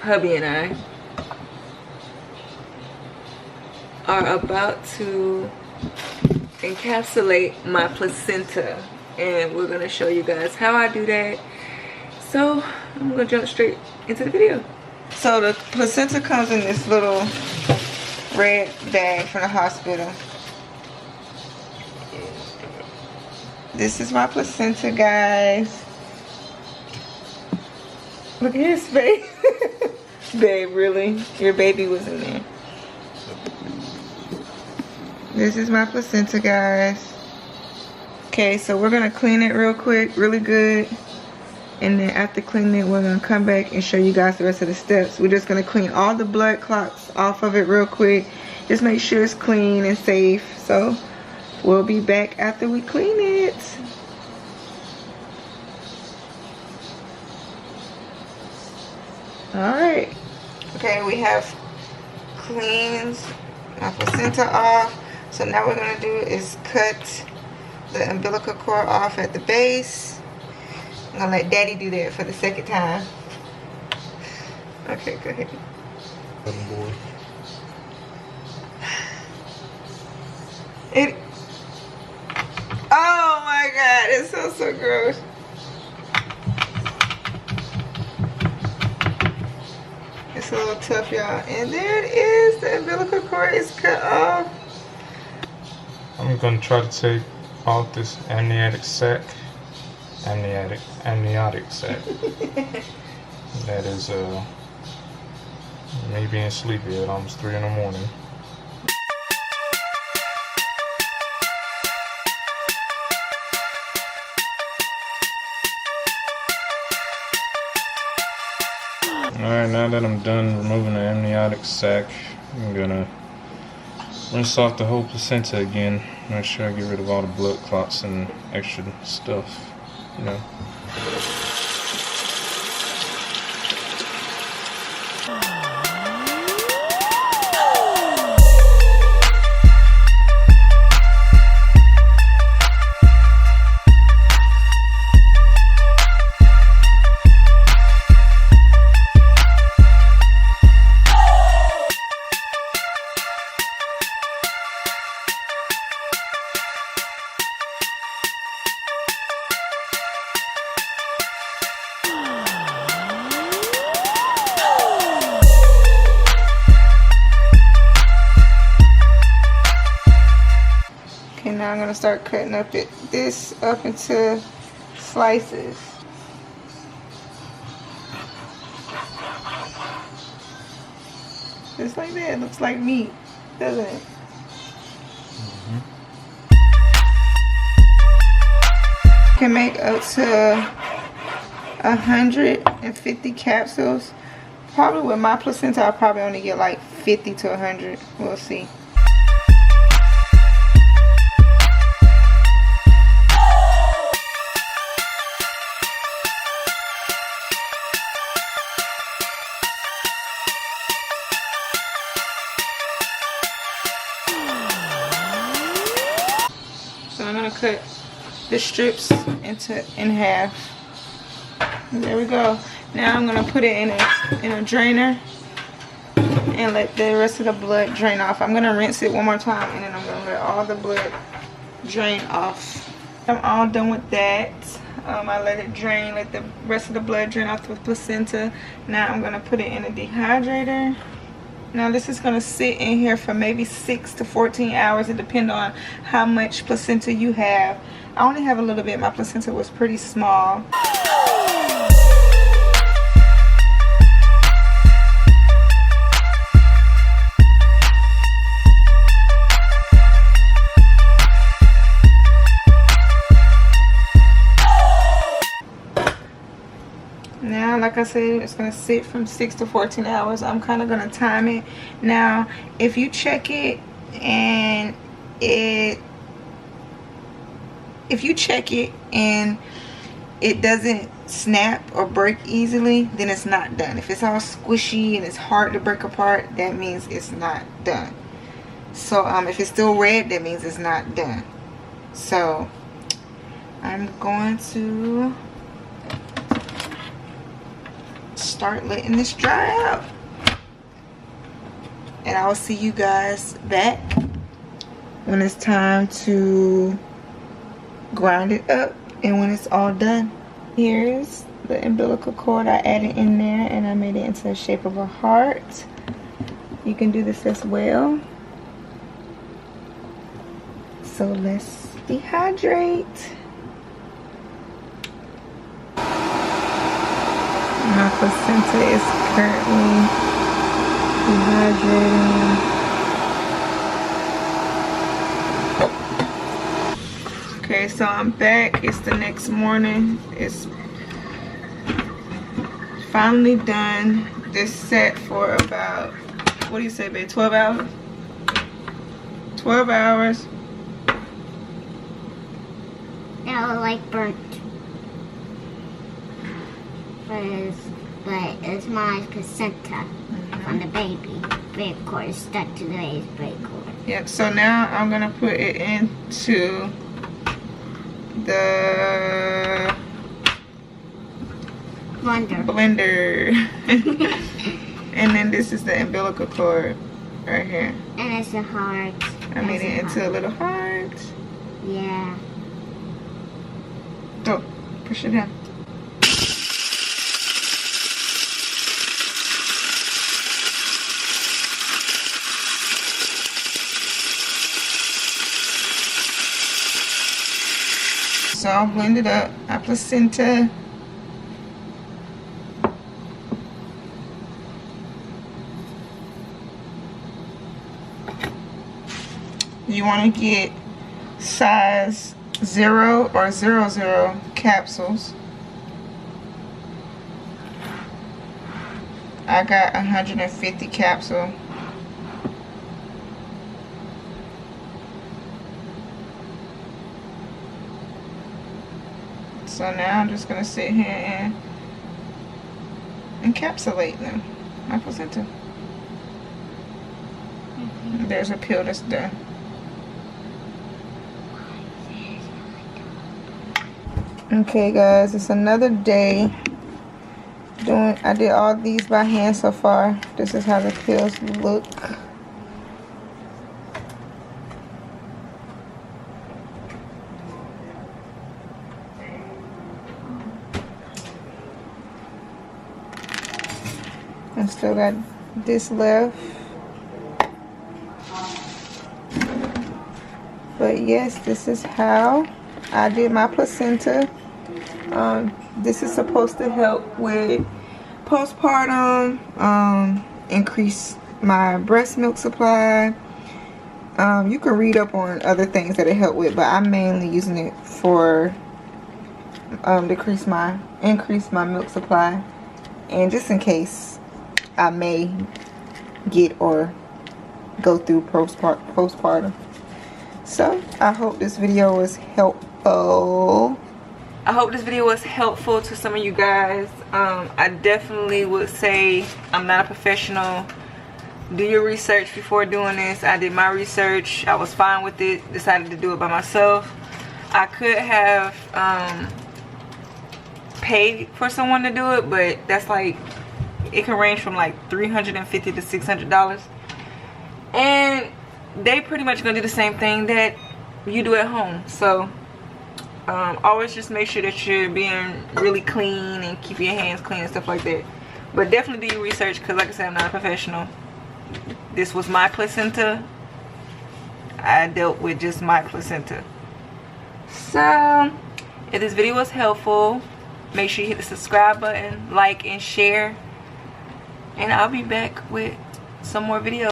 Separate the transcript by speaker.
Speaker 1: hubby and I are about to encapsulate my placenta, and we're gonna show you guys how I do that. So I'm gonna jump straight into the video. So the placenta comes in this little red bag from the hospital. This is my placenta, guys. Look at his face. Babe, really? Your baby was in there. This is my placenta, guys. Okay, so we're gonna clean it real quick, really good. And then after cleaning it, we're gonna come back and show you guys the rest of the steps. We're just gonna clean all the blood clots off of it real quick. Just make sure it's clean and safe. So we'll be back after we clean it. Alright. Okay, we have cleaned my placenta off. So now what we're gonna do is cut the umbilical cord off at the base. I'm gonna let Daddy do that for the second time. Okay, go ahead. It. Oh my God! It sounds so gross. It's a little tough, y'all. And there it is. The umbilical cord is cut off.
Speaker 2: I'm gonna try to take off this amniotic sac. Amniotic sac. That is me being sleepy at almost 3 in the morning. Alright, now that I'm done removing the amniotic sac, I'm gonna rinse off the whole placenta again. Make sure I get rid of all the blood clots and extra stuff, you know.
Speaker 1: Now I'm gonna start cutting up this up into slices. Just like that. It looks like meat, doesn't it? Can make up to 150 capsules. Probably with my placenta, I'll probably only get like 50 to 100. We'll see. So I'm gonna cut the strips in half. And there we go. Now I'm gonna put it in a drainer and let the rest of the blood drain off. I'm gonna rinse it one more time and then I'm gonna let all the blood drain off. I'm all done with that. I let it drain, let the rest of the blood drain off the placenta. Now I'm gonna put it in a dehydrator. Now this is going to sit in here for maybe 6 to 14 hours. It depends on how much placenta you have. I only have a little bit. My placenta was pretty small. Now, like I said, it's going to sit from 6 to 14 hours. I'm kind of going to time it. Now, if you check it and it doesn't snap or break easily, then it's not done. If it's all squishy and it's hard to break apart, that means it's not done. So if it's still red, that means it's not done. So I'm going to start letting this dry out. And I will see you guys back when it's time to grind it up and when it's all done. Here's the umbilical cord I added in there, and I made it into the shape of a heart. You can do this as well. So let's dehydrate. My placenta is currently dehydrating. Okay, so I'm back. It's the next morning. It's finally done. This set for about, what do you say, babe? 12 hours? 12 hours.
Speaker 3: That was like burnt. But it's my placenta from the baby. Braid cord is stuck to the baby's braid cord.
Speaker 1: Yep, so now I'm going to put it into the blender. And then this is the umbilical cord right here.
Speaker 3: And it's a heart.
Speaker 1: I made it into a little heart.
Speaker 3: Yeah.
Speaker 1: Go, push it down. So I'll blend it up. Our placenta. You want to get size 0 or 00 capsules. I got 150 capsule. So now I'm just gonna sit here and encapsulate them, my placenta. There's a peel that's done. Okay guys, it's another day. I did all these by hand so far. This is how the pills look. I still got this left. But yes, this is how I did my placenta. This is supposed to help with postpartum, increase my breast milk supply. You can read up on other things that it help with, but I'm mainly using it for increase my milk supply, and just in case I may get or go through postpartum. So I hope this video was helpful. I hope this video was helpful to some of you guys. I definitely would say I'm not a professional. Do your research before doing this. I did my research. I was fine with it. Decided to do it by myself. I could have paid for someone to do it, but that's like, it can range from like $350 to $600. And they pretty much gonna do the same thing that you do at home. So always just make sure that you're being really clean and keep your hands clean and stuff like that. But definitely do your research, because like I said, I'm not a professional. This was my placenta. I dealt with just my placenta. So if this video was helpful, make sure you hit the subscribe button, like and share, and I'll be back with some more videos.